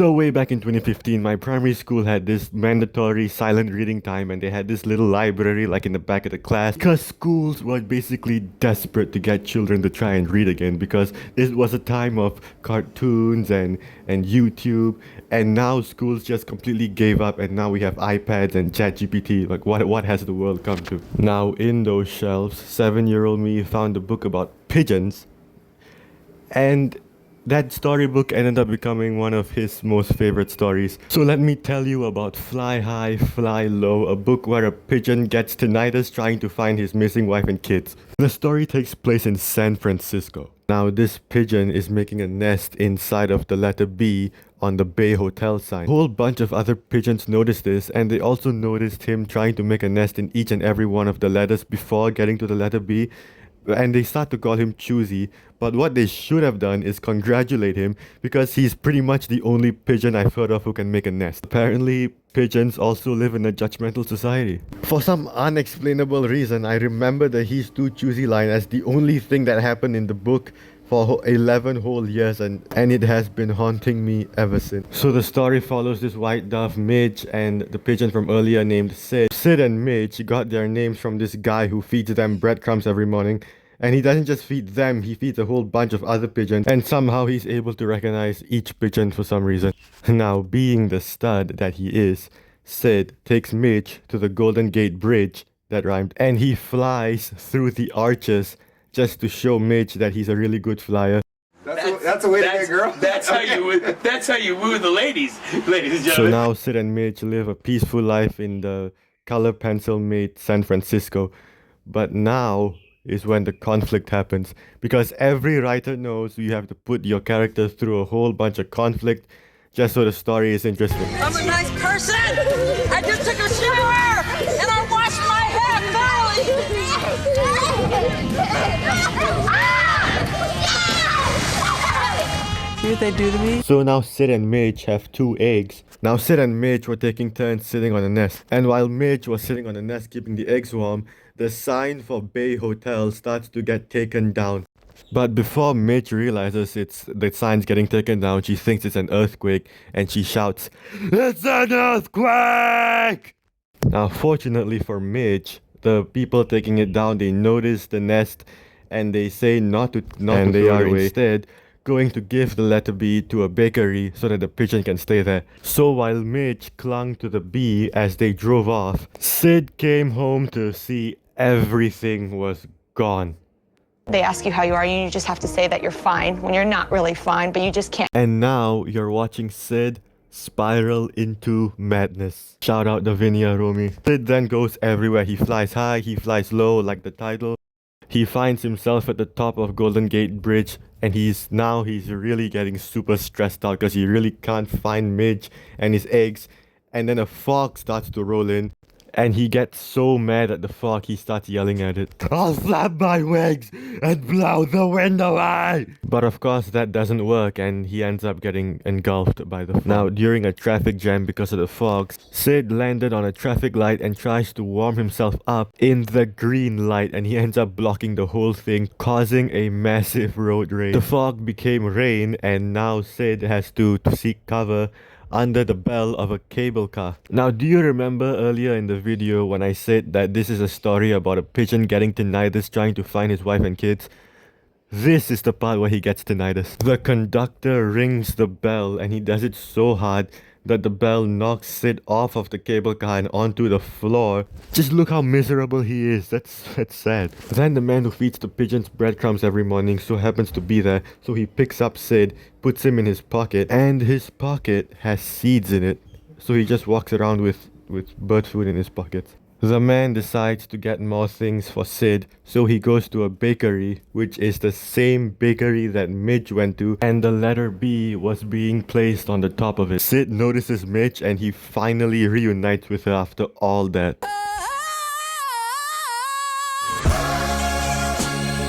So way back in 2015, my primary school had this mandatory silent reading time, and they had this little library like in the back of the class because schools were basically desperate to get children to try and read again because it was a time of cartoons and YouTube, and now schools just completely gave up, and now we have iPads and ChatGPT. Like what has the world come to? Now in those shelves, 7-year-old me found a book about pigeons, and that storybook ended up becoming one of his most favorite stories. So let me tell you about Fly High, Fly Low, a book where a pigeon gets tinnitus trying to find his missing wife and kids. The story takes place in San Francisco. Now this pigeon is making a nest inside of the letter B on the Bay Hotel sign. A whole bunch of other pigeons noticed this, and they also noticed him trying to make a nest in each and every one of the letters before getting to the letter B. And they start to call him choosy, but what they should have done is congratulate him because he's pretty much the only pigeon I've heard of who can make a nest. Apparently, pigeons also live in a judgmental society. For some unexplainable reason, I remember the he's too choosy line as the only thing that happened in the book for 11 whole years, and it has been haunting me ever since. So the story follows this white dove Midge and the pigeon from earlier named Sid. Sid and Midge got their names from this guy who feeds them breadcrumbs every morning. And he doesn't just feed them, he feeds a whole bunch of other pigeons, and somehow he's able to recognize each pigeon for some reason. Now, being the stud that he is, Sid takes Midge to the Golden Gate Bridge, that rhymed, and he flies through the arches just to show Midge that he's a really good flyer. That's a way to get a girl. That's how you woo the ladies and gentlemen. So now Sid and Midge live a peaceful life in the color pencil made San Francisco. But now is when the conflict happens, because every writer knows you have to put your characters through a whole bunch of conflict just so the story is interesting. I'm a nice person! I just took a shower! And I washed my hair thoroughly! See what they do to me? So now Sid and Midge have 2 eggs. Now Sid and Midge were taking turns sitting on the nest. And while Midge was sitting on the nest keeping the eggs warm, the sign for Bay Hotel starts to get taken down. But before Midge realizes the sign's getting taken down, she thinks it's an earthquake and she shouts, "It's an earthquake!" Now fortunately for Midge, the people taking it down, they notice the nest and they say not to and they are instead going to give the letter B to a bakery so that the pigeon can stay there. So while Midge clung to the B as they drove off, Sid came home to see everything was gone. They ask you how you are, and you just have to say that you're fine when you're not really fine, but you just can't. And now you're watching Sid spiral into madness. Shout out Davinia Romy. Sid then goes everywhere. He flies high, he flies low, like the title. He finds himself at the top of Golden Gate Bridge, and he's really getting super stressed out because he really can't find Midge and his eggs. And then a fog starts to roll in, and he gets so mad at the fog he starts yelling at it. "I'll flap my wings and blow the wind away!" But of course that doesn't work, and he ends up getting engulfed by the fog. Now during a traffic jam because of the fog, Sid landed on a traffic light and tries to warm himself up in the green light, and he ends up blocking the whole thing, causing a massive road rage. The fog became rain, and now Sid has to seek cover under the bell of a cable car. Now, do you remember earlier in the video when I said that this is a story about a pigeon getting tinnitus trying to find his wife and kids? This is the part where he gets tinnitus. The conductor rings the bell, and he does it so hard that the bell knocks Sid off of the cable car and onto the floor. Just look how miserable he is. That's sad. Then the man who feeds the pigeons breadcrumbs every morning so happens to be there, so he picks up Sid, puts him in his pocket, and his pocket has seeds in it. So he just walks around with bird food in his pockets. The man decides to get more things for Sid, so he goes to a bakery, which is the same bakery that Midge went to, and the letter B was being placed on the top of it. Sid notices Midge, and he finally reunites with her after all that.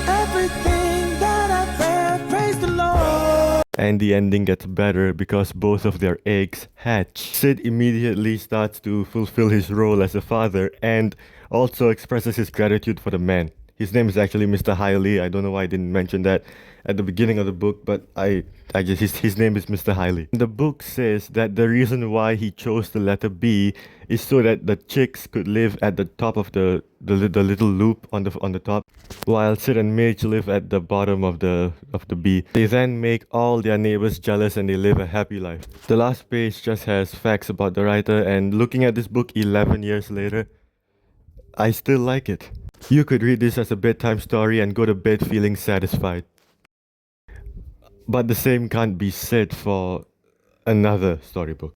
Everything that I've read, praise the Lord. And the ending gets better because both of their eggs hatch. Sid immediately starts to fulfill his role as a father and also expresses his gratitude for the man. His name is actually Mr. Hiley. I don't know why I didn't mention that at the beginning of the book, but I just his name is Mr. Hiley. The book says that the reason why he chose the letter B is so that the chicks could live at the top of the little loop on the top, while Sid and Midge live at the bottom of the B. They then make all their neighbors jealous and they live a happy life. The last page just has facts about the writer, and looking at this book 11 years later, I still like it. You could read this as a bedtime story and go to bed feeling satisfied. But the same can't be said for another storybook.